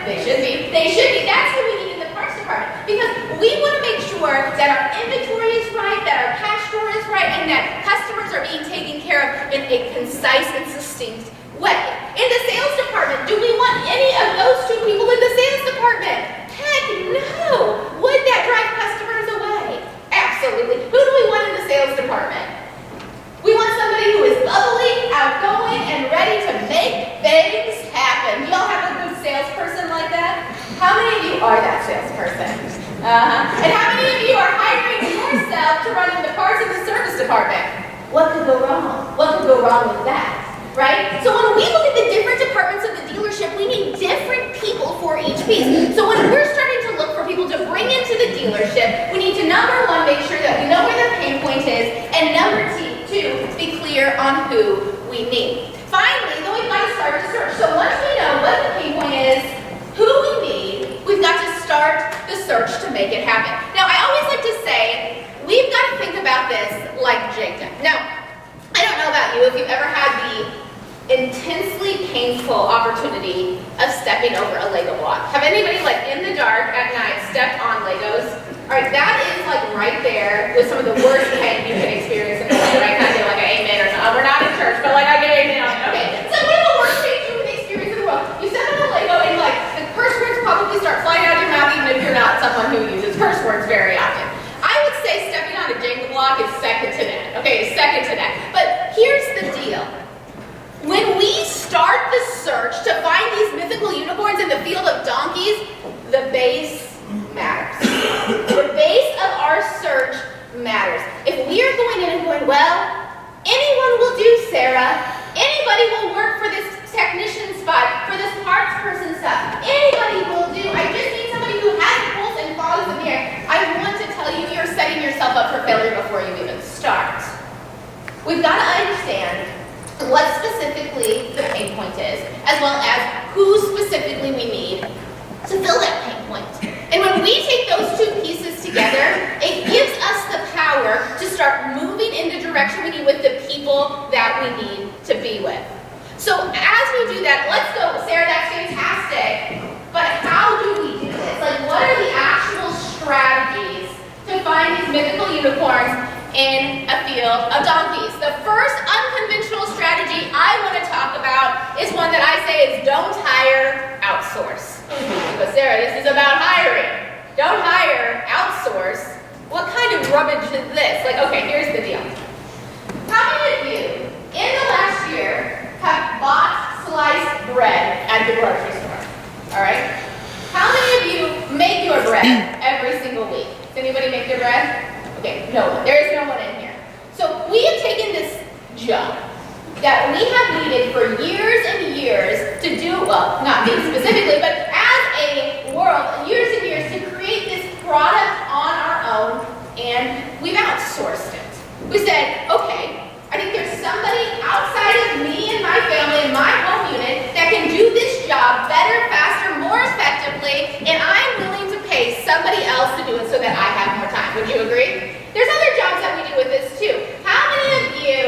They should be. They should be. That's who we need in the parts department. Because we want to make sure that our inventory is right, that our cash drawer is right, and that customers are being taken care of in a concise and succinct way. In the sales department, do we want any of those two people in the sales department? Heck no! Would that drive customers away? Absolutely. Who do we want in the sales department? We want somebody who is bubbly, outgoing, and ready to make things happen. Do y'all have a good salesperson like that? How many of you are that salesperson? And how many of you are hiring yourself to run in the parts and the service department? What could go wrong? What could go wrong with that? Right? So when we look at the different departments of the dealership, we need different people for each piece. So when we're starting to look for people to bring into the dealership, we need to, number one, make sure that we know where their pain point is, and number two, be clear on who we need. Finally, then we've got to start the search. So once we know what the pain point is, who we need, we've got to start the search to make it happen. Now, I always like to say, we've got to think about this like Jacob. Now, I don't know about you, if you've ever had the intensely painful opportunity of stepping over a Lego block. Have anybody, like, in the dark at night stepped on Legos? All right, that is, like, right there with some of the worst pain you can experience in the world, right? Kind of like an amen or something. We're not in church, but, like, I get amen on it. Okay, so what is the worst pain you can experience in the world? You step on a Lego and, like, the curse words probably start flying out of your mouth, even if you're not someone who uses curse words very often. I would say stepping on a Jenga block is second to that. Okay, second to that. But here's the deal. When we start the search to find these mythical unicorns in the field of donkeys, the base matters. The base of our search matters. If we are going in and going, well, anyone will do, Sarah. Anybody will work for this technician spot, for this parts person stuff. Anybody will do. I just need somebody who has a pulse and follows in the air. I want to tell you, you're setting yourself up for failure before you even start. We've got to understand what specifically the pain point is, as well as who specifically we need to fill that pain point. And when we take those two pieces together, it gives us the power to start moving in the direction we need with the people that we need to be with. So as we do that, let's go, Sarah, that's fantastic, but how do we do this? Like, what are the actual strategies to find these mythical unicorns in a field of donkeys? The first unconventional strategy I want to talk about is one that I say is don't hire, outsource. But Sarah, this is about hiring. Don't hire, outsource. What kind of rubbish is this? Like, okay, here's the deal. How many of you in the last year have bought sliced bread at the grocery store? All right? How many of you make your bread every single week? Does anybody make their bread? Okay, no one. There is no one in here. So we have taken this job that we have needed for years and years to do, well, not me specifically, but as a world, years and years to create this product on our own, and we've outsourced it. We said, okay, I think there's somebody outside of me and my family and my home unit that can do this job better, faster, more effectively, and I'm willing to pay somebody else to do it so that I have more time. Would you agree? There's other jobs that we do with this too. How many of you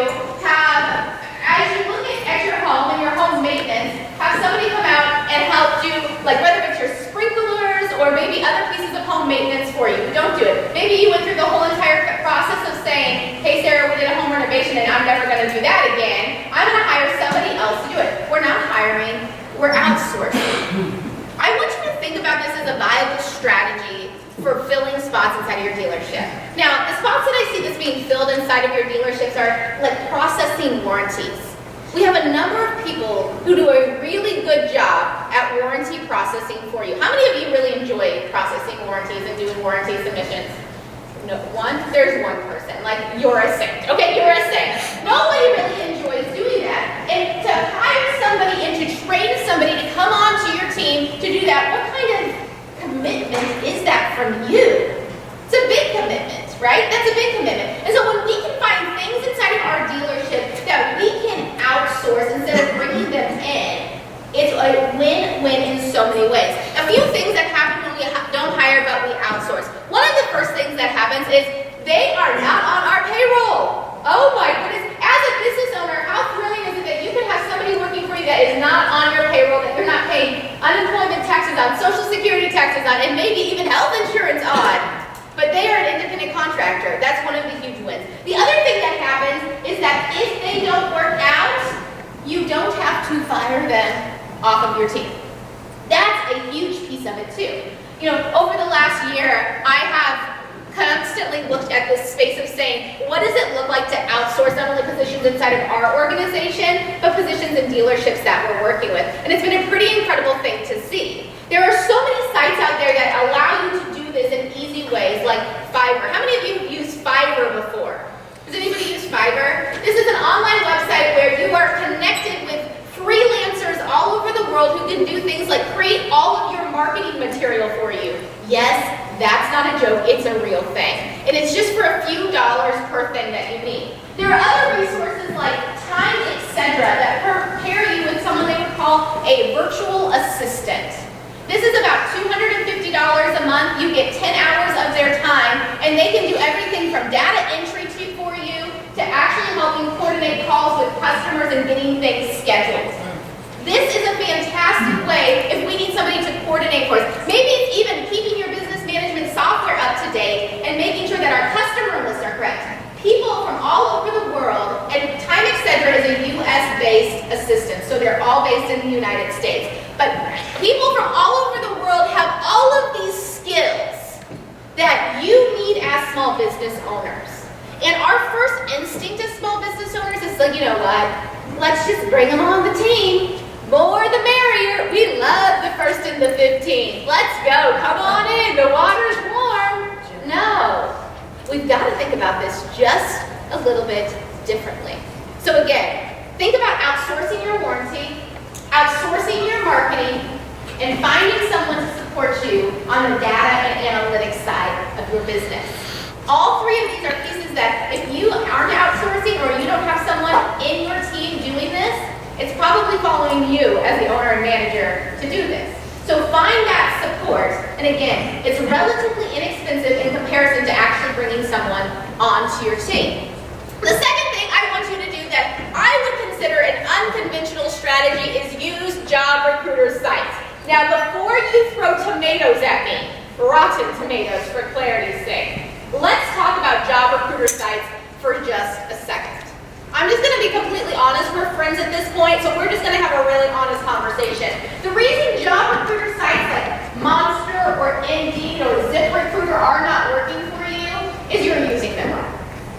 have, as you look at your home and your home maintenance, have somebody come out and help do, like whether it's your sprinklers or maybe other pieces of home maintenance for you? Don't do it. Maybe you went through the whole entire process of saying, hey Sarah, we did a home renovation and I'm never going to do that again. I'm going to hire somebody else to do it. We're not hiring, we're outsourcing. I want you to think about this as a viable strategy for filling spots inside of your dealership. Now, the spots that I see that's being filled inside of your dealerships are like processing warranties. We have a number of people who do a really good job at warranty processing for you. How many of you really enjoy processing warranties and doing warranty submissions? No, one? There's one person. Like, you're a saint. Okay, you're a saint. Nobody really enjoys doing that. And to hire somebody and to train somebody to come onto your team to do that, what kind of commitment is that from you? It's a big commitment, right? That's a big commitment. And so when we can find things inside of our dealership that we can outsource instead of bringing them in, it's a win-win in so many ways. A few things that happen when we don't hire but we outsource. One of the first things that happens is they are not on our payroll. Oh my goodness. As a business owner, how thrilling is it that you can have somebody working for you that is not on your payroll, that you're not paying unemployment taxes on, Social Security taxes on, and maybe even health insurance on. But they are an independent contractor. That's one of the huge wins. The other thing that happens is that if they don't work out, you don't have to fire them off of your team. That's a huge piece of it too. You know, over the last year, I have constantly looked at this space of saying, what does it look like to outsource not only positions inside of our organization, but positions in dealerships that we're working with? And it's been a pretty incredible thing to see. There are so many sites out there that allow you to do this in easy ways, like Fiverr. How many of you have used Fiverr before? Does anybody use Fiverr? This is an online website where you are connected with freelancers all over the world who can do things like create all of your marketing material for you. Yes, that's not a joke, it's a real thing. And it's just for a few dollars per thing that you need. There are other resources like Time, etc. that prepare you with someone they would call a virtual assistant. This is about $250 a month. You get 10 hours of their time, and they can do everything from data entry for you to actually helping coordinate calls with customers and getting things scheduled. This is a fantastic way if we need somebody to coordinate for us. Maybe it's even keeping your business management software up to date and making sure that our customer lists are correct. People from all over the world, and Time, etc. is a US-based assistant, so they're all based in the United States. But people from all over the world have all of these skills that you need as small business owners. And our first instinct as small business owners is like, you know what, let's just bring them on the team. More the merrier. We love the first and the 15th. Let's go, come on in, the water's warm. No, we've got to think about this just a little bit differently. So again, think about outsourcing your warranty, outsourcing your marketing, and finding someone to support you on the data and analytics side of your business. All three of these are pieces that if you aren't outsourcing or you don't have someone in your team doing this, it's probably following you as the owner and manager to do this. So find that support, and again, it's relatively inexpensive in comparison to actually bringing someone onto your team. The second thing I want you to do that I would consider an unconventional strategy is use job recruiter sites. Now before you throw tomatoes at me, rotten tomatoes for clarity's sake, let's talk about job recruiter sites for just a second. I'm just going to be completely honest. We're friends at this point, so we're just going to have a really honest conversation. The reason job recruiter sites like Monster or Indeed or ZipRecruiter are not working for you is you're using them wrong.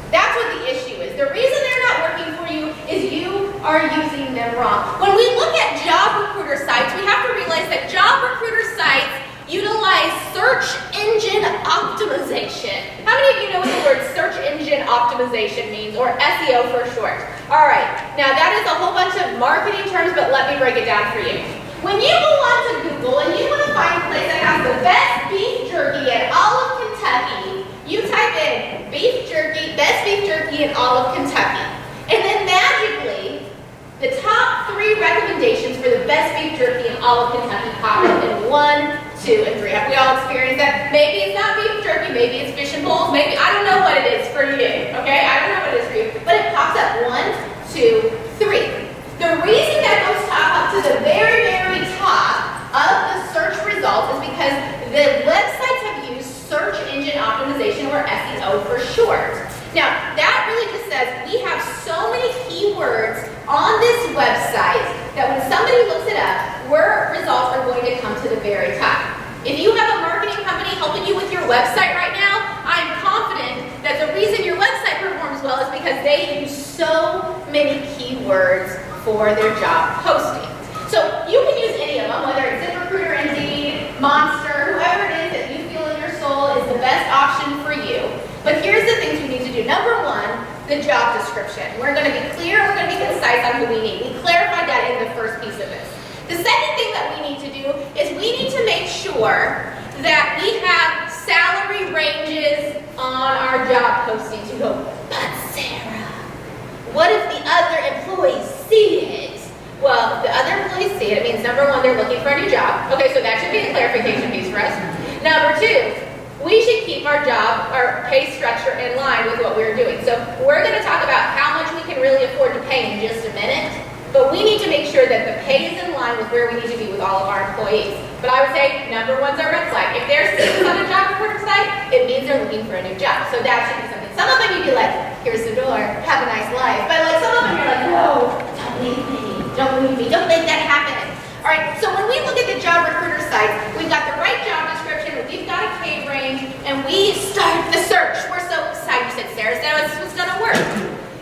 That's what the issue is. The reason they're not working for you is you are using them wrong. When we look at job recruiter sites, we have to realize that job recruiter sites utilize search engine optimization. How many of you know what the word search engine optimization means, or SEO for short? All right, now that is a whole bunch of marketing terms, but let me break it down for you. When you go onto Google and you want to find a place that has the best beef jerky in all of Kentucky, you type in beef jerky, best beef jerky in all of Kentucky. And then magically, the top 3 recommendations for the best beef jerky in all of Kentucky pop up in 1, 2, and 3. Have we all experienced that? Maybe it's not beef jerky, maybe it's fish and bowls, maybe, I don't know what it is for you, okay? I don't know what it is for you, but it pops up 1, 2, 3. The reason that those pop up to the very, very top of the search results is because the websites have used search engine optimization, or SEO for short. Now, that really just says we have so many keywords on this website that when somebody looks it up, word results are going to come to the very top. If you have a marketing company helping you with your website right now, I'm confident that the reason your website performs well is because they use so many keywords for their job posting. So you can use any of them, whether it's ZipRecruiter, Indeed, Monster, whoever it is that you feel in your soul is the best option for you. But here's the things we need to do. Number 1, the job description. We're going to be clear, we're going to be concise on who we need. We clarified that in the first piece of this. The second thing that we need to do is we need to make sure that we have salary ranges on our job postings. You go, but Sarah, what if the other employees see it? Well, if the other employees see it, it means number 1, they're looking for a new job. Okay, so that should be a clarification piece for us. Number 2, we should keep our pay structure in line with what we're doing. So we're going to talk about how much we can really afford to pay in just a minute, but we need to make sure that the pay is in line with where we need to be with all of our employees. But I would say number one's a red flag. If they're sitting on a job recruiter site, it means they're looking for a new job. So that should be something. Some of them you'd be like, here's the door, have a nice life. But like some of them you're like, no, don't leave me, don't leave me, don't make that happen. All right, so when we look at the job recruiter sites, we've got the right job description, we've got a pay range, and we start the search. We're so excited. You said, Sarah said this was gonna work.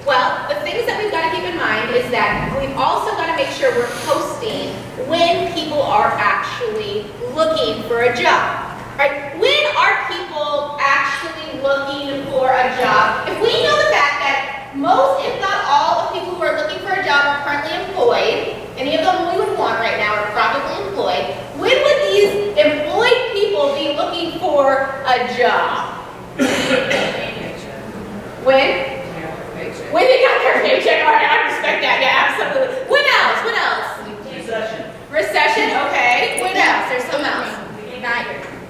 Well, the things that we've got to keep in mind is that we've also got to make sure we're posting when people are actually looking for a job. Right? When are people actually looking for a job? If we know the fact that most, if not all, of people who are looking for a job are currently employed, any of them we would want right now are probably employed, when would these employed people be looking for a job? When? When they got their paycheck. All right, I respect that. Yeah, absolutely. When else? What else? Recession. Recession, okay. What else? There's something else.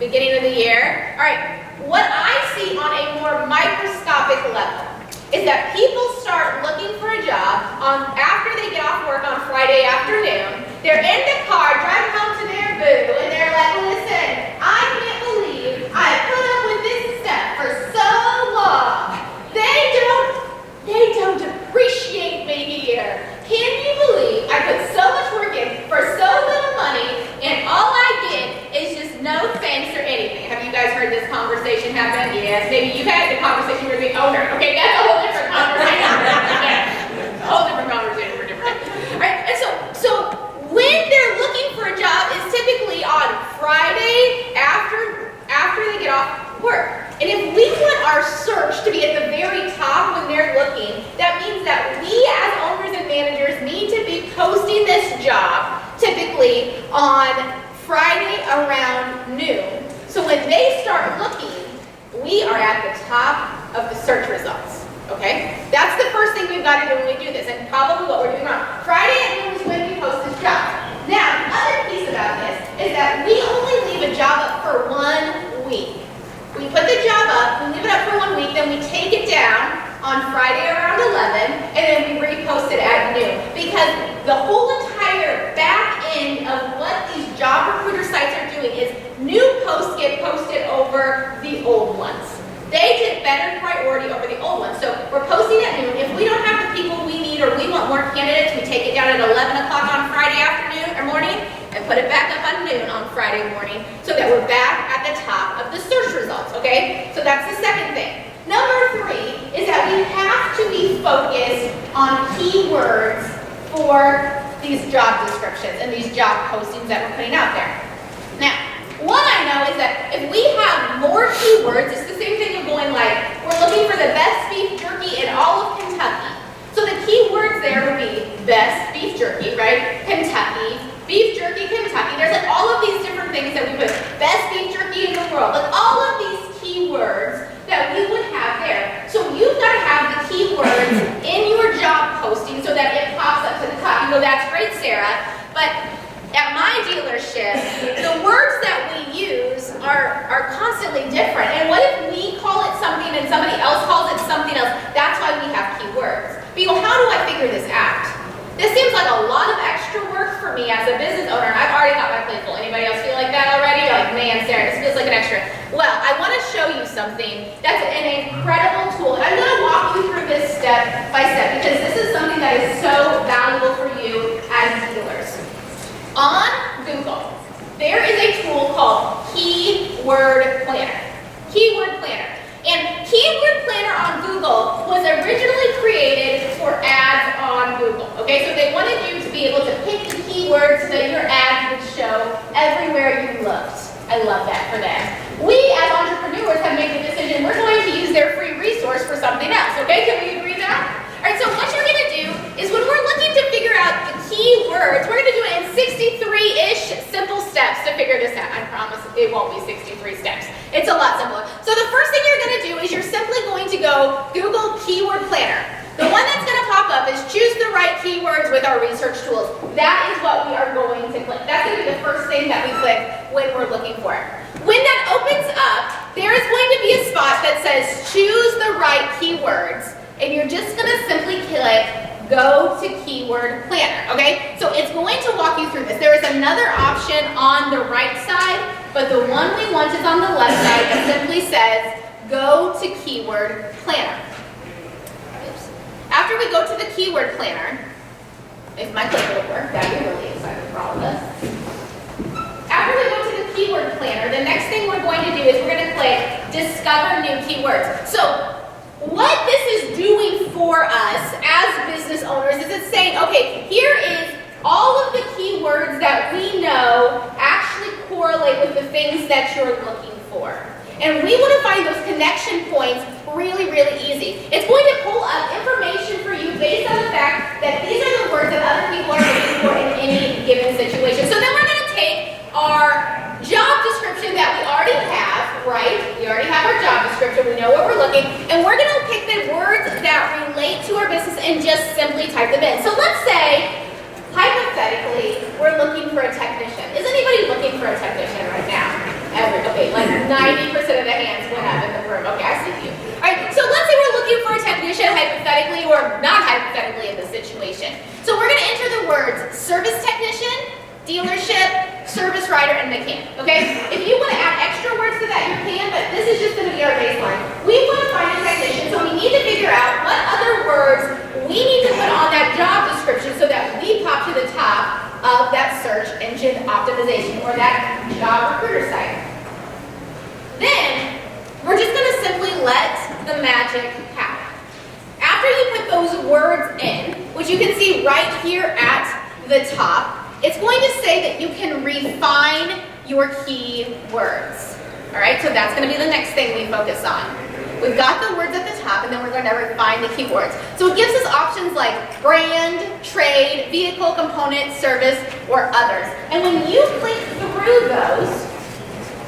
Beginning of the year. All right. What I see on a more microscopic level is that people start looking for a job after they get off work on Friday afternoon. They're in the car driving home to their boo, and they're like, listen, I can't believe I put up with this stuff for so long. They don't appreciate me here. Can you believe I put so much work in for so little money and all I get is just no thanks or anything? Have you guys heard this conversation happen? Yes, maybe you've had the conversation with the owner. Okay, that's a whole different conversation. A whole different conversation for different things. All right, and so when they're looking for a job is typically on Friday after they get off work. And if we want our search to be at the very top when they're looking, that means that we as owners and managers need to be posting this job typically on Friday around noon. So when they start looking, we are at the top of the search results. Okay? That's the first thing we've got to do when we do this, and probably what we're doing wrong. Friday at noon is when we post this job. Now, the other piece about this is that we only leave a job up for 1 week. We put the job up, we leave it up for 1 week, then we take it down on Friday around 11, and then we repost it at noon. Because the whole entire back end of what these job recruiter sites are doing is new posts get posted over the old ones. They get better priority over the old ones. So we're posting at noon. If we don't have the people we need or we want more candidates, we take it down at 11 o'clock on Friday afternoon or morning and put it back up on noon on Friday morning so that we're back at the top of the search results, okay? So that's the second thing. Number 3 is that we have to be focused on keywords for these job descriptions and these job postings that we're putting out there. Now, one I know is that if we have more keywords, it's the same thing of going like, we're looking for the best beef jerky in all of Kentucky. So the keywords there would be best beef jerky, right? Kentucky, beef jerky, Kentucky. There's like all of these different things that we put, best beef jerky in the world. Like all of these keywords that we would have there. So you've got to have the keywords in your job posting so that it pops up to the top. You go, that's great, Sarah, but at my dealership, the words that we use are constantly different. And what if we call it something and somebody else calls it something else? That's why we have keywords. But you go, how do I figure this out? This seems like a lot of extra work for me as a business owner. I've already got my plate full. Anybody else feel like that already? You're like, man, Sarah, this feels like an extra. Well, I want to show you something that's an incredible tool. I'm going to walk you through this step by step because this is something that is so valuable for you as dealers. On Google, there is a tool called Keyword Planner. Keyword Planner. And Keyword Planner on Google was originally created for ads on Google. Okay, so they wanted you to be able to pick the keywords so that your ads would show everywhere you looked. I love that for them. We as entrepreneurs have made the decision we're going to use their free resource for something else. Okay, can we agree that? All right, so what you're going to do is when we're looking to figure out the keywords, we're going to do it in 63-ish simple steps to figure this out. I promise it won't be 63 steps. It's a lot simpler. So the first thing you're going to do is you're simply going to go Google Keyword Planner. The one that's going to pop up is choose the right keywords with our research tools. That is what we are going to click. That's going to be the first thing that we click when we're looking for it. When that opens up, there is going to be a spot that says choose the right keywords. And you're just going to simply click go to keyword planner, okay? So it's going to walk you through this. There is another option on the right side, but the one we want is on the left side that simply says, go to keyword planner. Oops. After we go to the keyword planner, if my clicker would work, that'd be really exciting for all of us. After we go to the keyword planner, the next thing we're going to do is we're going to click discover new keywords. So what this is doing for us as business owners is it's saying, okay, here is all of the keywords that we know actually correlate with the things that you're looking for. And we want to find those connection points really, really easy. It's going to pull up information for you based on the fact that these are the words that other people are looking for in any given situation. So then we're going to take our job description that we already have, right? We already have our job description. We know what we're looking. And we're going to pick the words that relate to our business and just simply type them in. So let's say, hypothetically, we're looking for a technician. Is anybody looking for a technician right now? Okay, like 90% of the hands went up in the room. Okay, I see you. All right, so let's say we're looking for a technician hypothetically or not hypothetically in this situation. So we're going to enter the words service technician, dealership, service writer, and mechanic, okay? If you want to add extra words to that, you can, but this is just going to be our baseline. We want to find a technician, so we need to figure out what other words we need to put on that job description so that we pop to the top of that search engine optimization or that job recruiter site. Then, we're just going to simply let the magic happen. After you put those words in, which you can see right here at the top, it's going to say that you can refine your keywords. All right, so that's going to be the next thing we focus on. We've got the words at the top, and then we're going to refine the keywords. So it gives us options like brand, trade, vehicle, component, service, or others. And when you click through those,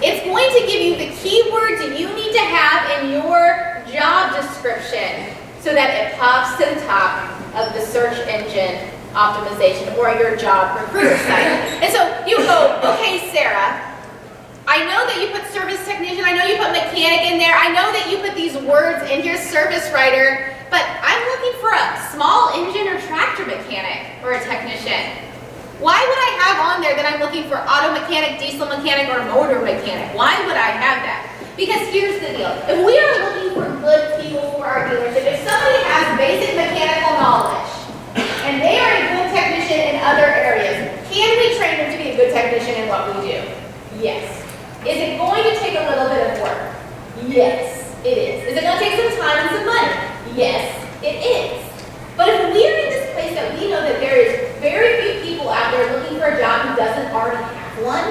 it's going to give you the keywords you need to have in your job description so that it pops to the top of the search engine optimization or your job recruiter site. And so you go, okay, Sarah, I know that you put service technician, I know you put mechanic in there, I know that you put these words in here, service writer, but I'm looking for a small engine or tractor mechanic or a technician. Why would I have on there that I'm looking for auto mechanic, diesel mechanic, or motor mechanic? Why would I have that? Because here's the deal. If we are looking for good people for our dealership, if somebody has basic mechanical knowledge, and they are a good technician in other areas, can we train them to be a good technician in what we do? Yes. Is it going to take a little bit of work? Yes, it is. Is it going to take some time and some money? Yes, it is. But if we're in this place that we know that there is very few people out there looking for a job who doesn't already have one,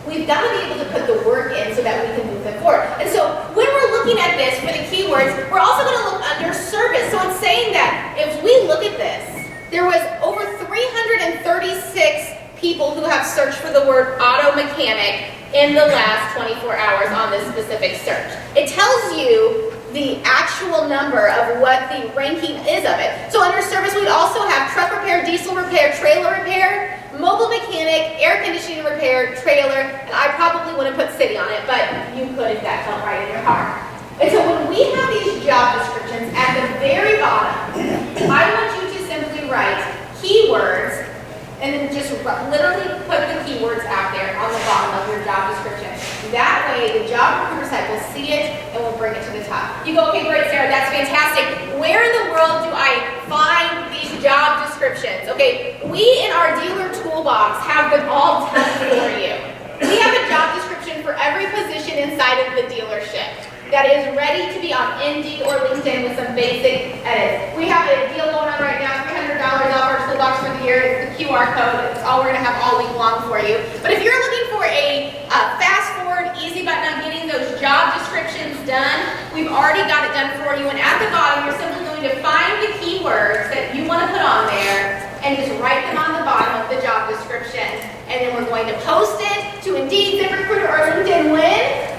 we've got to be able to put the work in so that we can move them forward. And so when we're looking at this for the keywords, we're also going to look under service. So it's saying that if we look at this, there was over 336 people who have searched for the word auto mechanic in the last 24 hours on this specific search. It tells you the actual number of what the ranking is of it. So under service, we'd also have truck repair, diesel repair, trailer repair, mobile mechanic, air conditioning repair, trailer, and I probably wouldn't put city on it, but you could if that felt right in your heart. And so when we have these job descriptions at the very bottom, I want you to simply write keywords and then just literally put the keywords out there on the bottom of your job description. That way, the job recruiter site will see it and will bring it to the top. You go, okay, great, Sarah, that's fantastic. Where in the world do I find these job descriptions? Okay, we in our dealer toolbox have them all done for you. We have a job description for every position inside of the dealership that is ready to be on Indeed or LinkedIn with some basic edits. We have a deal going on right now, $300 off our toolbox for the year. It's the QR code. It's all we're going to have all week long for you. But if you're looking for a fast forward, easy button on getting those job descriptions done, we've already got it done for you. And at the bottom, you're simply going to find the keywords that you want to put on there and just write them on the bottom of the job description. And then we're going to post it to Indeed, ZipRecruiter, or LinkedIn when?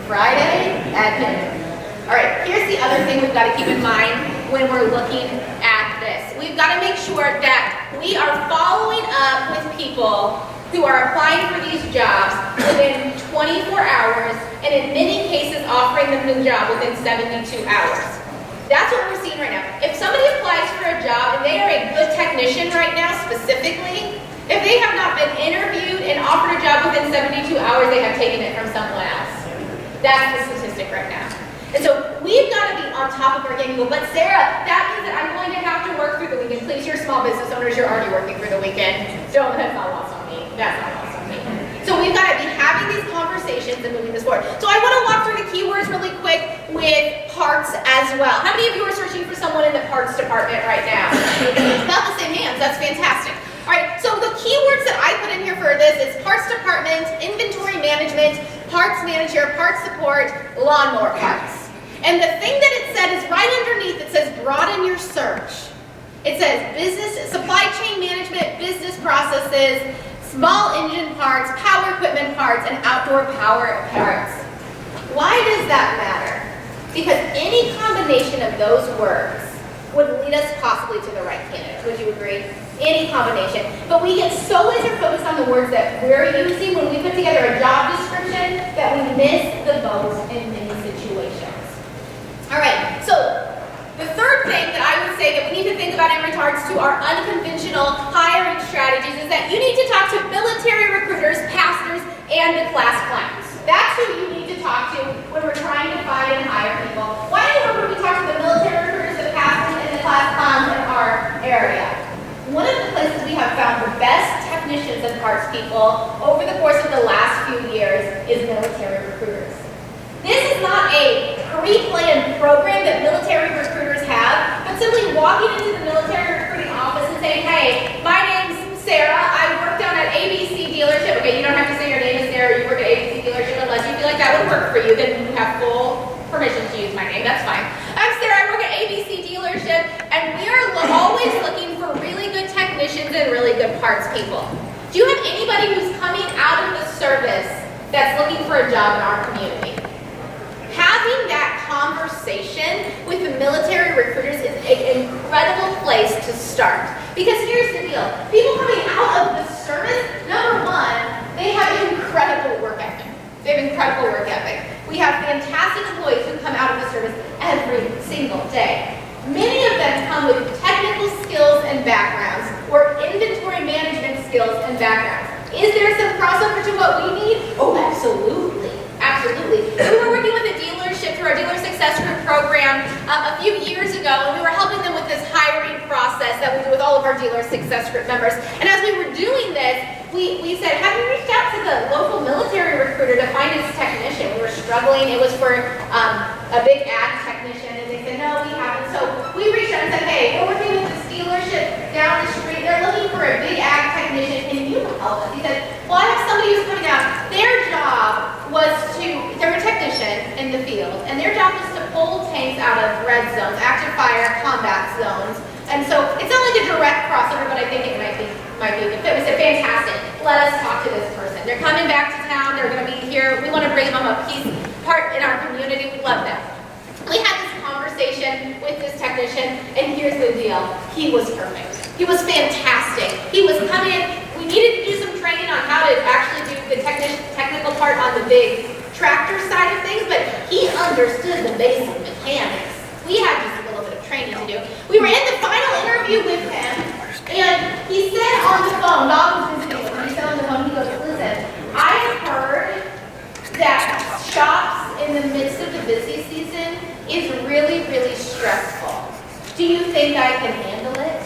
Friday at noon. All right, here's the other thing we've got to keep in mind when we're looking at this. We've got to make sure that we are following up with people who are applying for these jobs within 24 hours, and in many cases offering them the job within 72 hours. That's what we're seeing right now. If somebody applies for a job and they are a good technician right now specifically, if they have not been interviewed and offered a job within 72 hours, they have taken it from someone else. That's the statistic right now. And so we've got to be on top of our game. But Sarah, that means that I'm going to have to work through the weekend. Please, you're small business owners, you're already working through the weekend. Don't, that's not lost on me. That's not lost on me. So we've got to be having these conversations and moving this forward. So I want to walk through the keywords really quick with parts as well. How many of you are searching for someone in the parts department right now? About the same hands. That's fantastic. All right, so the keywords that I put in here for this is parts department, inventory management, parts manager, parts support, lawnmower parts. And the thing that it said is right underneath, it says broaden your search. It says business, supply chain management, business processes, small engine parts, power equipment parts, and outdoor power parts. Why does that matter? Because any combination of those words would lead us possibly to the right candidate. Would you agree? Any combination. But we get so laser focused on the words that we're using when we put together a job description that we miss the boat in many situations. All right, so the third thing that I would say that we need to think about in regards to our unconventional hiring strategies is that you need to talk to military recruiters, pastors, and the class clowns. That's who you need to talk to when we're trying to find and hire people. Why do you remember we talked to the military recruiters, the pastors, and the class clowns in our area? One of the places we have found the best technicians and parts people over the course of the last few years is military recruiters. This is not a pre-planned program that military recruiters have, but simply walking into the military recruiting office and saying, hey, my name's Sarah, I work down at ABC dealership. Okay, you don't have to say your name is Sarah, you work at ABC dealership unless you feel like that would work for you, then you have full permission to use my name, that's fine. I'm Sarah, I work at ABC dealership, and we are always looking for really good technicians and really good parts people. Do you have anybody who's coming out of the service that's looking for a job in our community? Having that conversation with the military recruiters is an incredible place to start. Because here's the deal. People coming out of the service, number one, they have incredible work ethic. They have incredible work ethic. We have fantastic employees who come out of the service every single day. Many of them come with technical skills and backgrounds or inventory management skills and backgrounds. Is there some crossover to what we need? Oh, absolutely. Absolutely. We were working with a dealership through our Dealer Success Group program a few years ago, and we were helping them with this hiring process that we do with all of our Dealer Success Group members. And as we were doing this, we said, have you reached out to the local military recruiter to find his technician? We were struggling. It was for a big ag technician, and they said, no, we haven't. So we reached out and said, hey, we're working with this dealership down the street. They're looking for a big ag technician. Can you help us? He said, well, I have somebody who's coming out. Their job was they're a technician in the field, and their job was to pull tanks out of red zones, active fire combat zones. And so it's not like a direct crossover, but I think it might be a good fit. We said, fantastic, let us talk to this person. They're coming back to town, they're going to be here. We want to bring them a piece part in our community. We love them. We had this conversation with this technician, and here's the deal. He was perfect. He was fantastic. He was coming in. We needed to do some training on how to actually do the technical part on the big tractor side of things, but he understood the basic mechanics. We had just a little bit of training to do. We were in the final interview with him, and he said on the phone, Bob was visiting with him, he said on the phone, he goes, listen, I've heard that shops in the midst of the busy season is really, really stressful. Do you think I can handle it?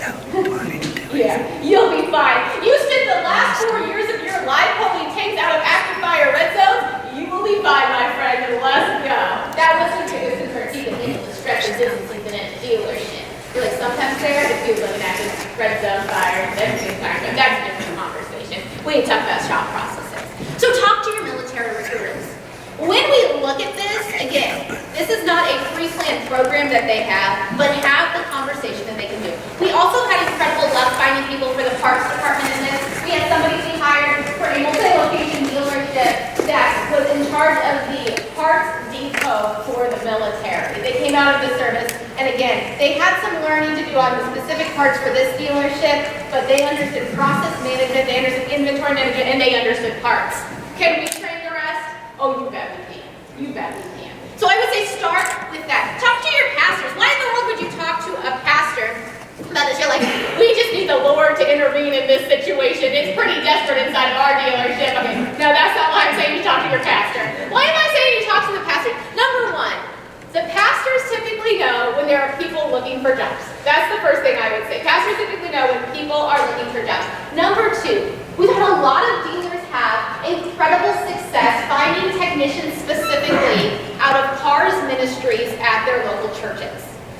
Yeah, you'll be fine. You spent the last 4 years of your life pulling tanks out of active fire red zones. You will be fine, my friend. Let's go. That was the biggest concern. He can handle the stress of business season at a dealership. You're like, sometimes Sarah, if you're looking at this red zone fire, everything's fine. But that's a different conversation. We can talk about shop processes. So talk to your military recruiters. When we look at this, again, this is not a pre-planned program that they have, but have the conversation that they can do. We also had incredible luck finding people for the parts department in this. We had somebody we hired for a multi-location dealership that was in charge of the parts depot for the military. They came out of the service, and again, they had some learning to do on the specific parts for this dealership, but they understood process management, they understood inventory management, and they understood parts. Can we train the rest? Oh, you bet we can. You bet we can. So I would say start with that. Talk to your pastors. Why in the world technicians specifically out of CARS ministries at their local churches.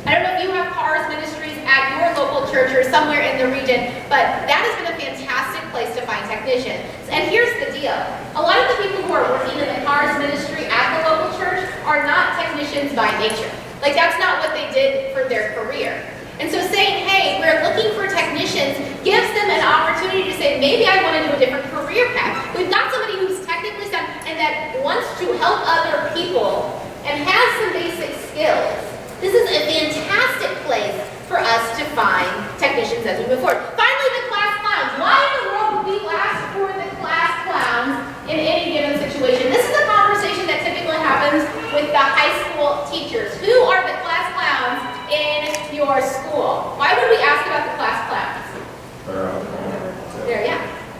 I don't know if you have CARS ministries at your local church or somewhere in the region, but that has been a fantastic place to find technicians. And here's the deal. A lot of the people who are working in the CARS ministry at the local church are not technicians by nature. Like, that's not what they did for their career. And so saying, hey, we're looking for technicians gives them an opportunity to say, maybe I want to do a different career path. We've got somebody who's technically sound and that wants to help other people and has some basic skills. This is a fantastic place for us to find technicians as we move forward. Finally, the class clowns. Why in the world would we ask for the class clowns in any given situation? This is a conversation that typically happens with the high school teachers. Who are the class clowns in your school? Why would we ask about the class clowns?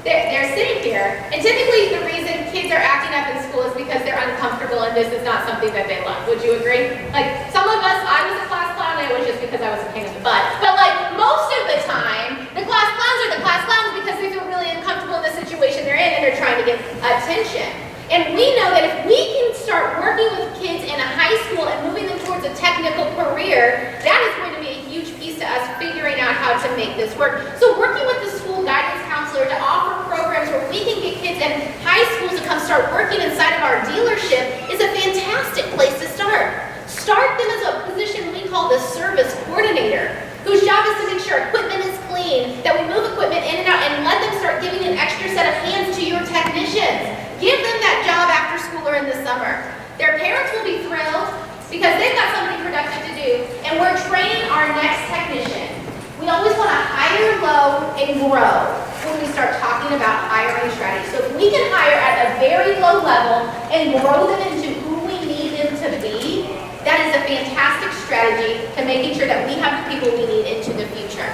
They're sitting here, and typically the reason kids are acting up in school is because they're uncomfortable and this is not something that they love. Would you agree? Like, some of us, I was a class clown, and it was just because I was a pain in the butt. But like, most of the time, the class clowns are the class clowns because they feel really uncomfortable in the situation they're in and they're trying to get attention. And we know that if we can start working with kids in a high school and moving them towards a technical career, that is going to be a huge piece to us figuring out how to make this work. So working with the school guidance counselor to offer programs where we can get kids in high schools to come start working inside of our dealership is a fantastic place to start. Start them as a position we call the service coordinator, whose job is to make sure equipment is clean, that we move equipment in and out, and let them start giving an extra set of hands to your technicians. Give them that job after school or in the summer. Their parents will be thrilled because they've got something productive to do, and we're training our next technician. We always want to hire low and grow when we start talking about hiring strategy. So if we can hire at a very low level and grow them into who we need them to be, that is a fantastic strategy to making sure that we have the people we need into the future.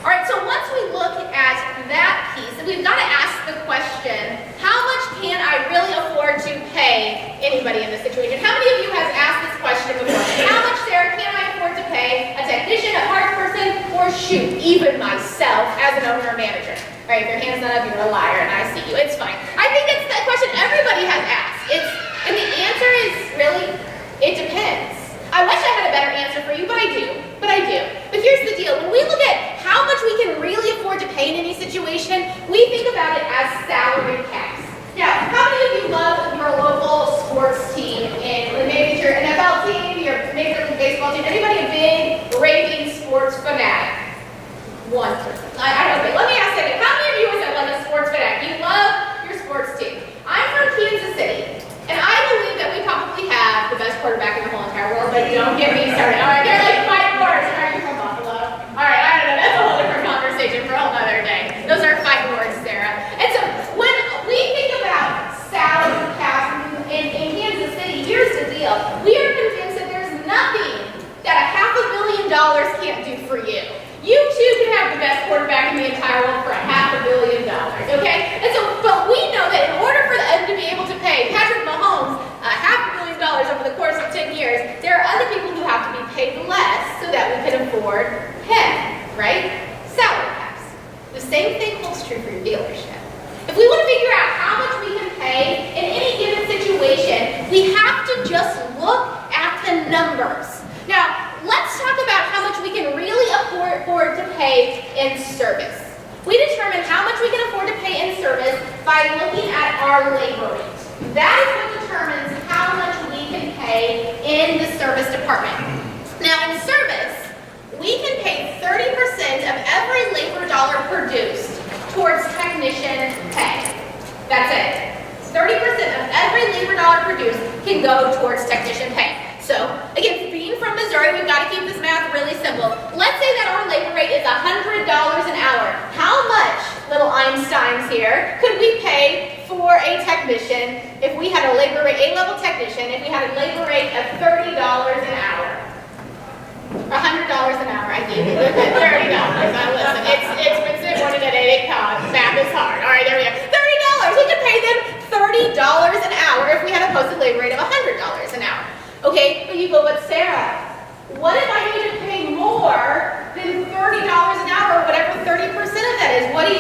All right, so once we look at that piece, we've got to ask the question, how much can I really afford to pay anybody in this situation? How many of you have asked this question before? How much, Sarah, can I afford to pay a technician, a parts person, or shoot, even myself as an owner or manager? All right, if your hand's not up, you're a liar, and I see you. It's fine. I think it's the question everybody has asked. And the answer is really, it depends. I wish I had a better answer for you, but I do. But here's the deal. When we look at how much we can really afford to pay in any situation, we think about it as salary caps. Now, how many of you love your local sports team, and maybe it's your NFL team, your Major League Baseball team? Anybody a big, raving sports fanatic? One person. I don't know. Let me ask you, how many of you is like a sports fanatic? You love your sports team. I'm from Kansas City. And I believe that we probably have the best quarterback in the whole entire world, but don't get me started. All right, they're like 5 words. Are you from Buffalo? All right, I don't know. That's a whole different conversation for a whole other day. Those are 5 words, Sarah. And so when we think about salary caps in Kansas City, here's the deal. We are convinced that there's nothing that $500 million can't do for you. You too can have the best quarterback in the entire world for $500 million, okay? And so, but we know that in order for them to be able to pay Patrick Mahomes $500 million over the course of 10 years, there are other people who have to be paid less so that we can afford him, right? Salary caps. The same thing holds true for your dealership. If we want to figure out how much we can pay in any given situation, we have to just look at the numbers. Now, let's talk about how much we can really afford to pay in service. We determine how much we can afford to pay in service by looking at our labor rate. That is what determines how much we can pay in the service department. Now, in service, we can pay 30% of every labor dollar produced towards technician pay. That's it. 30% of every labor dollar produced can go towards technician pay. So, again, being from Missouri, we've got to keep this math really simple. Let's say that our labor rate is $100 an hour. How much, little Einsteins here, could we pay for a technician if we had a labor rate, A-level technician, if we had a labor rate of $30 an hour? $100 an hour, I gave you $30. Now listen, it's Wednesday morning at 8 o'clock. Math is hard. All right, there we go. $30. We could pay them $30 an hour if we had a posted labor rate of $100 an hour. Okay, but you go, but Sarah, what if I need to pay more than $30 an hour, whatever 30% of that is? What do?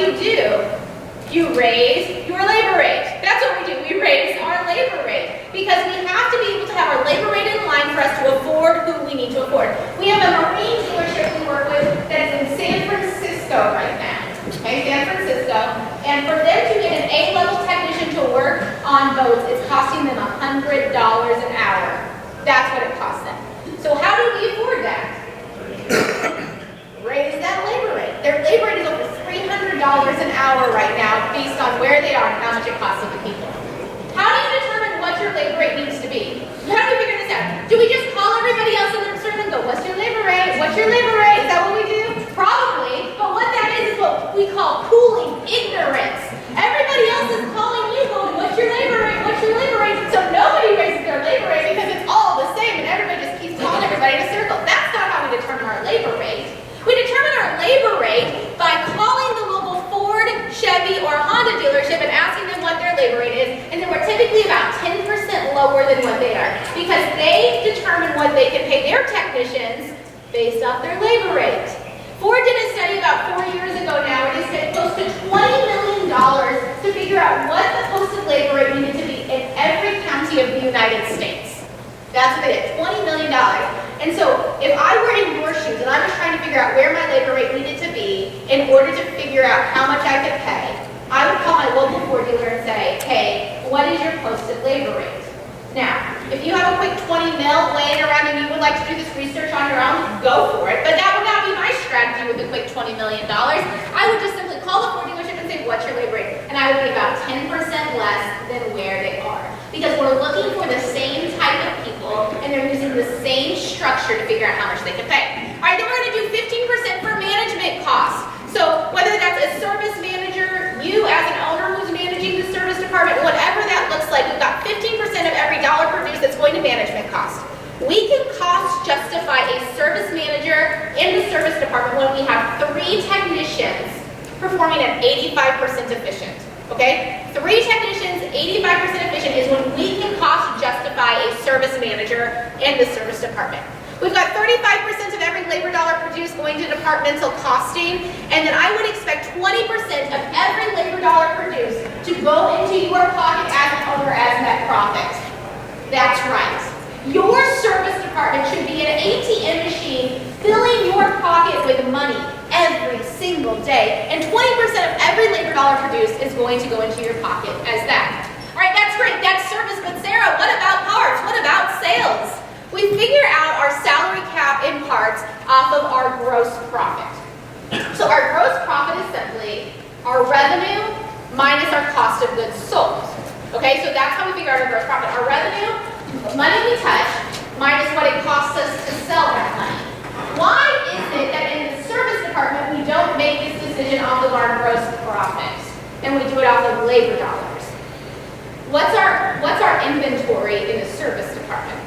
You raise your labor rate. That's what we do. We raise our labor rate. on boats, it's costing them $100 an hour. That's what it costs them. So how do we afford that? Raise that labor rate. Their labor rate is over $300 an hour right now based on where they are and how much it costs the people. How do you determine what your labor rate needs to be? How do we figure this out? Do we just call everybody else in the room and go, what's your labor rate? What's your labor rate? Is that what we do? Probably, but what that is what we call pooling ignorance. Everybody else is calling you going, what's your labor rate? What's your labor rate? So nobody raises their labor rate because it's all the same and everybody just keeps calling everybody in a circle. That's not how we determine our labor rate. We determine our labor rate by calling the local Ford, Chevy, or Honda dealership and asking them what their labor rate is, and then we're typically about 10% lower than what they are because they determine what they can pay their technicians based off their labor rate. Ford did a study about 4 years ago now where they spent close to $20 million to figure out what the posted labor rate needed to be in every county of the United States. That's what they did, $20 million. And so if I were in your shoes and I was trying to figure out where my labor rate needed to be in order to figure out how much I could pay, I would call my local Ford dealer and say, hey, what is your posted labor rate? Now, if you have a quick 20 mil laying around and you would like to do this research on your own, go for it. But that would not be my strategy with a quick $20 million. I would just simply call the Ford dealership and say, what's your labor rate? And I would be about 10% less than where they are. Because we're looking for the same type of people and they're using the same structure to figure out how much they can pay. All right, then we're going to do 15% for management costs. So whether that's a service manager, you as an owner who's managing the service department, whatever that looks like, we've got 15% of every dollar produced that's going to management cost. We can cost justify a service manager in the service department when we have 3 technicians performing at 85% efficient. Okay? 3 technicians, 85% efficient is when we can cost justify a service manager in the service department. We've got 35% of every labor dollar produced going to departmental costing, and then I would expect 20% of every labor dollar produced to go into your pocket as an owner as net profit. That's right. Your service department should be an ATM machine filling your pocket with money every single day, and 20% of every labor dollar produced is going to go into your pocket as that. All right, that's great. That's service, but Sarah, what about parts? What about sales? We figure out our salary cap in parts off of our gross profit. So our gross profit is simply our revenue minus our cost of goods sold. Okay, so that's how we figure out our gross profit. Our revenue, money we touch, minus what it costs us to sell that money. Why is it that in the service department we don't make this decision off of our gross profit and we do it off of labor dollars? What's our inventory in the service department?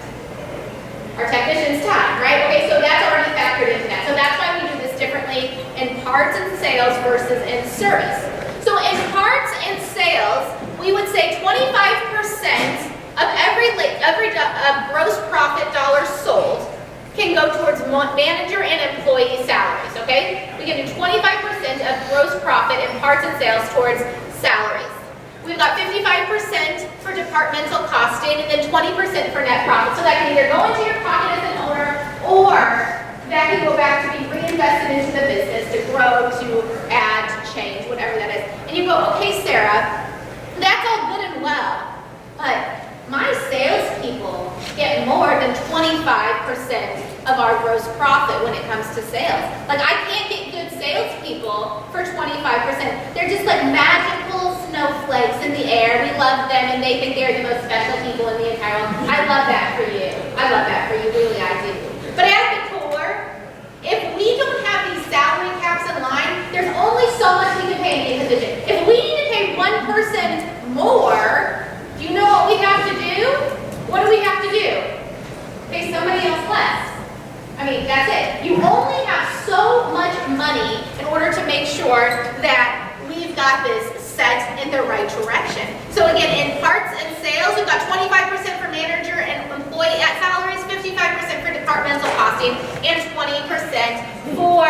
Our technician's time, right? Okay, so that's already factored into that. So that's why we do this differently in parts and sales versus in service. So in parts and sales, we would say 25% of every gross profit dollar sold can go towards manager and employee salaries, okay? We can do 25% of gross profit in parts and sales towards salaries. We've got 55% for departmental costing and then 20% for net profit. So that can either go into your pocket as an owner or that can go back to be reinvested into the business to grow, to add, to change, whatever that is. And you go, okay, Sarah, that's all good and well, but my salespeople get more than 25% of our gross profit when it comes to sales. Like, I can't get good salespeople for 25%. They're just like magical snowflakes in the air. We love them and they think they're the most special people in the entire world. I love that for you. I love that for you, really, I do. But as the core, if we don't have these salary caps in line, there's only so much we can pay in the division. If we need to pay one person more, do you know what we have to do? What do we have to do? Pay somebody else less. I mean, that's it. You only have so much money in order to make sure that we've got this set in the right direction. So again, in parts and sales, we've got 25% for manager and employee at salaries, 55% for departmental costing, and 20% for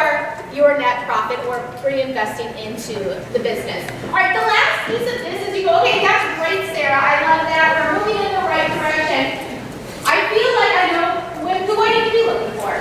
your net profit or reinvesting into the business. All right, the last piece of this is you go, okay, that's great, Sarah. I love that. We're moving in the right direction. I feel like I know who I need to be looking for.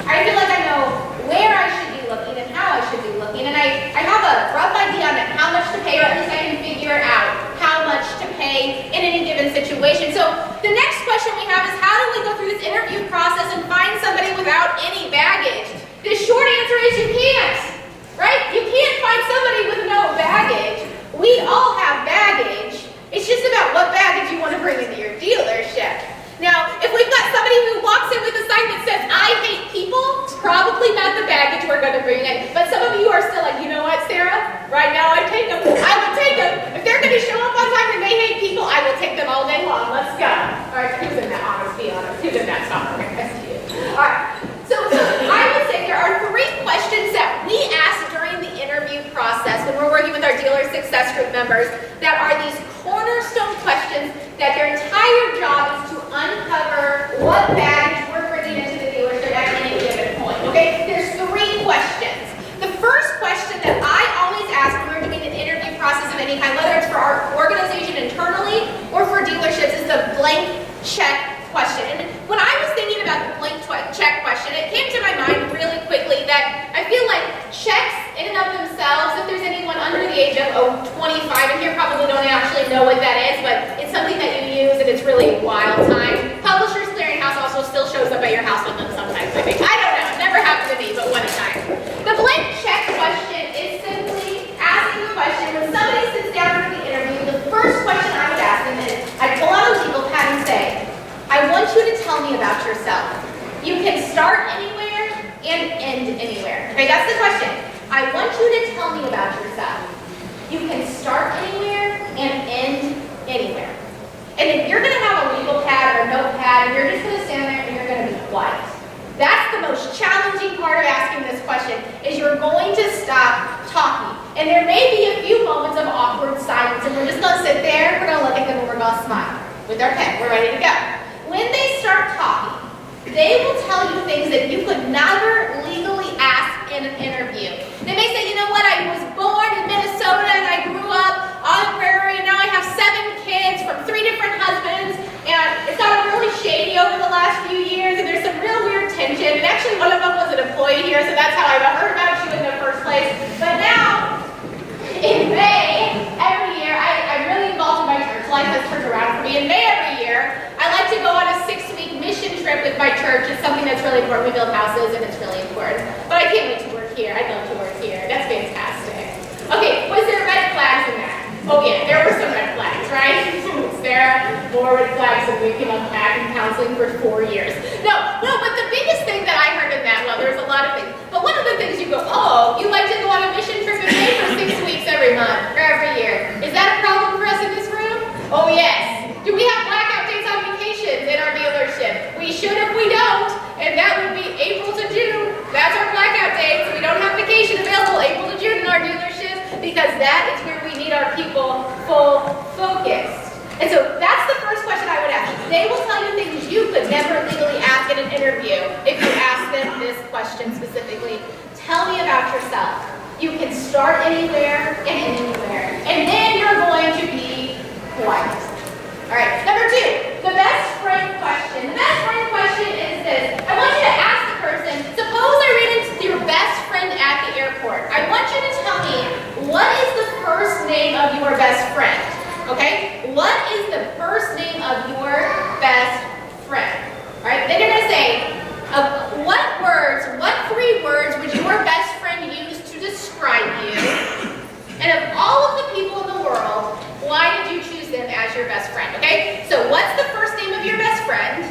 I feel like I know where I should be looking and how I should be looking. And I have a rough idea on how much to pay, or at least I can figure out how much to pay in any given situation. So the next question we have is, how do we go through this interview process and find somebody without any baggage? The short answer is you can't, right? You can't find somebody with no baggage. We all have baggage. It's just about what baggage you want to bring into your dealership. Now, if we've got somebody who walks in with a sign that says, I hate people, it's probably not the baggage we're going to bring in. But some of you are still like, you know what, Sarah? Right now, I take them. I will take them. If they're going to show up on time and they hate people, I will take them all day long. Let's go. All right, who's in that? Honest, be honest. Who's in that? Stop. Okay, that's you. All right. So I would say there are 3 questions that we ask during the interview process when we're working with our dealer success group members that are these cornerstone questions that their entire job is to uncover what baggage we're bringing into the dealership at any given point. Okay? There's 3 questions. The first question that I always ask when we're doing an interview process of any kind, whether it's for our organization internally or for dealerships, is the blank check question. And when I was thinking about the blank check question, it came to my mind really quickly that I feel like checks in and of themselves, if there's anyone under the age of 25 in here, probably don't actually know what that is, but it's something that you use and it's really a wild time. Publishers Clearinghouse also still shows up at your house with them sometimes, I think. I don't know, it never happened to me, but one time. The blank check question is simply asking a question. When somebody sits down for the interview, the first question I would ask them is, I'd pull out a legal pad and say, I want you to tell me about yourself. You can start anywhere and end anywhere. Okay, that's the question. I want you to tell me about yourself. You can start anywhere and end anywhere. And if you're going to have a legal pad or a notepad and you're just going to stand there and you're going to be quiet, that's the most challenging part of asking this question, is you're going to stop talking. And there may be a few moments of awkward silence, and we're just going to sit there, we're going to look at them, and we're going to smile. With our pen, we're ready to go. When they start talking, they will tell you things that you could never legally ask in an interview. They may say, you know what, I was born in Minnesota and I grew up on the prairie and now I have 7 kids from 3 different husbands and it's gotten really shady over the last few years and there's some real weird tension. And actually one of them was an employee here, so that's how I heard about you in the first place. But now, in May, every year, I'm really involved in my church. Life has turned around for me. In May every year, I like to go on a 6-week mission trip with my church. It's something that's really important. We build houses and it's really important. But I can't wait to work here. I'd love to work here. That's fantastic. Okay, was there red flags in that? Oh yeah, there were some red flags, right? Sarah, more red flags than we can unpack in counseling for 4 years. No, but the biggest thing that I heard in that, well, there's a lot of things. But one of the things you go, oh, you like to go on a mission trip in May for 6 weeks every month or every year. Is that a problem for us in this room? Oh yes. Do we have blackout days on vacations in our dealership? We should if we don't, and that would be April to June. That's our blackout days. We don't have vacation available April to June in our dealerships because that is where we need our people full focused. And so that's the first question I would ask. They will tell you things you could never legally ask in an interview if you ask them this question specifically. Tell me about yourself. You can start anywhere and end anywhere. And then you're going to be quiet. All right, number 2, the best friend question. The best friend question is this. I want you to ask the person, suppose I ran into your best friend at the airport. I want you to tell me, what is the first name of your best friend? Okay? What is the first name of your best friend? All right, then you're going to say, what 3 words would your best friend use to describe you? And of all of the people in the world, why did you choose them as your best friend? Okay, so what's the first name of your best friend?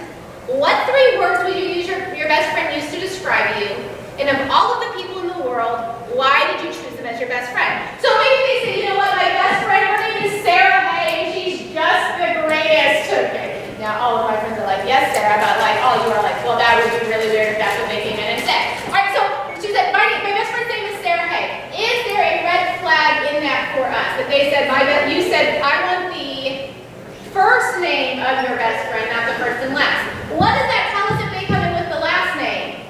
What 3 words would you use your best friend use to describe you? And of all of the people in the world, why did you choose them as your best friend? So maybe they say, you know what, my best friend, her name is Sara. Hey, she's just the greatest. Okay, now all of my friends are like, yes, Sarah, but like all you are like, well, that would be really weird if that's what they came in and said. All right, so she said, my best friend's name is Sarah. Hey, is there a red flag in that for us? That they said, you said, I want the first name of your best friend, not the first and last. What does that tell us if they come in with the last name?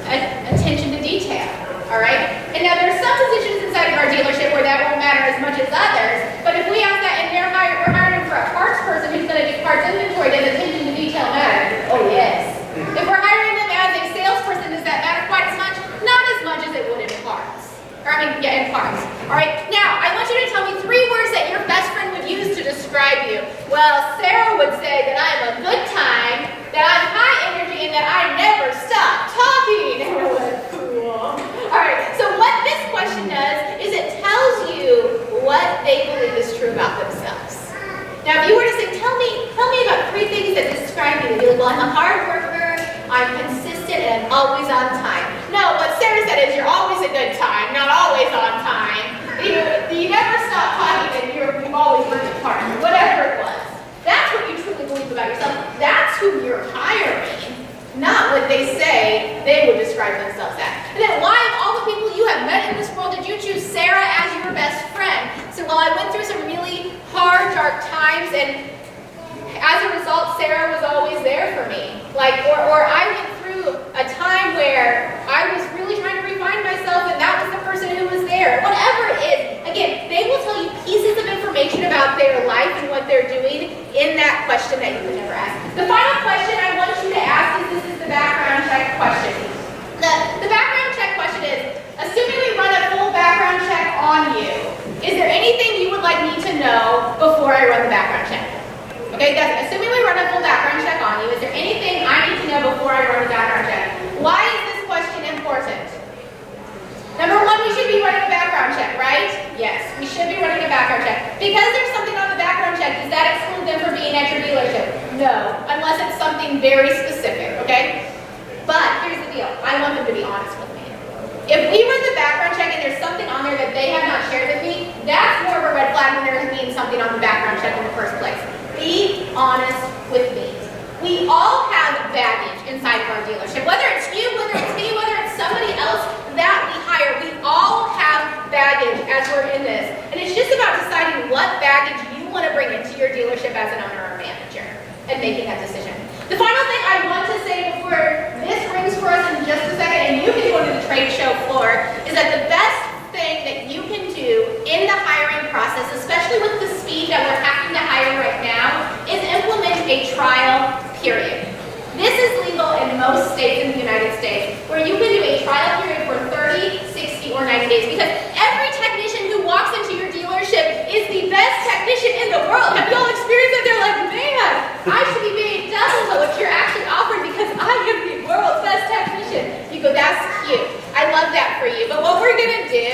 Attention to detail, all right? And now there's some positions inside of our dealership where that won't matter as much as others, but if we ask that and we're hiring for a parts person who's going to do parts inventory, does attention to detail matter? Oh yes. If we're hiring them as a salesperson, does that matter quite as much? Not as much as it would in parts. In parts. All right, now I want you to tell me 3 words that your best friend would use to describe describe you? Well, Sarah would say that I'm a good time, that I'm high energy, and that I never stop talking. And we're like, cool. All right, so what this question does is it tells you what they believe is true about themselves. Now, if you were to say, tell me about 3 things that describe you, you'd be like, well, I'm a hard worker, I'm consistent, and I'm always on time. No, what Sarah said is you're always a good time, not always on time. You never stop talking, and you've always worked hard, whatever it was. That's what you truly believe about yourself. That's who you're hiring, not what they say they would describe themselves as. And then why, of all the people you have met in this world, did you choose Sarah as your best friend? So while I went through some really hard, dark times, and as a result, Sarah was always there for me. Or I went through a time where I was really trying to refine myself, and that was the person who was there. Whatever it is, again, they will tell you pieces of information about their life and what they're doing in that question that you would never ask. The final question I want you to ask is, this is the background check question. The background check question is, assuming we run a full background check on you, is there anything you would like me to know before I run the background check? Okay, that's assuming we run a full background check on you, is there anything I need to know before I run the background check? Why is this question important? Number 1, we should be running a background check, right? Yes, we should be running a background check. Because there's something on the background check, does that exclude them from being at your dealership? No, unless it's something very specific, okay? But here's the deal, I want them to be honest with me. If we run the background check and there's something on there that they have not shared with me, that's more of a red flag when there's being something on the background check in the first place. Be honest with me. We all have baggage inside of our dealership. Whether it's you, whether it's me, whether it's somebody else that we hire, we all have baggage as we're in this. And it's just about deciding what baggage you want to bring into your dealership as an owner or manager and making that decision. The final thing I want to say before this rings for us in just a second, and you can go to the trade show floor, is that the best thing that you can do in the hiring process, especially with the speed that we're having to hire right now, is implement a trial period. This is legal in most states in the United States, where you can do a trial period for 30, 60, or 90 days, because every technician who walks into your dealership is the best technician in the world. Have you all experienced that? They're like, man, I should be paid double what you're actually offering because I am the world's best technician. You go, that's cute. I love that for you. But what we're going to do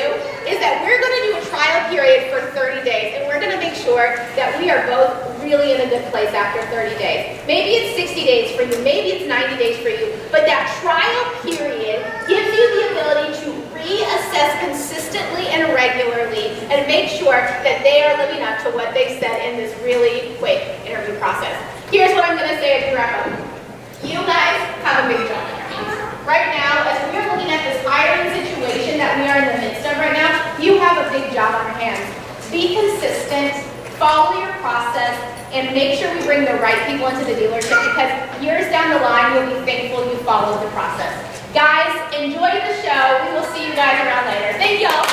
is that we're going to do a trial period for 30 days, and we're going to make sure that we are both really in a good place after 30 days. Maybe it's 60 days for you, maybe it's 90 days for you, but that trial period gives you the ability to reassess consistently and regularly and make sure that they are living up to what they said in this really quick interview process. Here's what I'm going to say as we wrap up. You guys have a big job on your hands. Right now, as we're looking at this hiring situation that we are in the midst of right now, you have a big job on your hands. Be consistent, follow your process, and make sure we bring the right people into the dealership, because years down the line, you'll be thankful you followed the process. Guys, enjoy the show. We will see you guys around later. Thank y'all.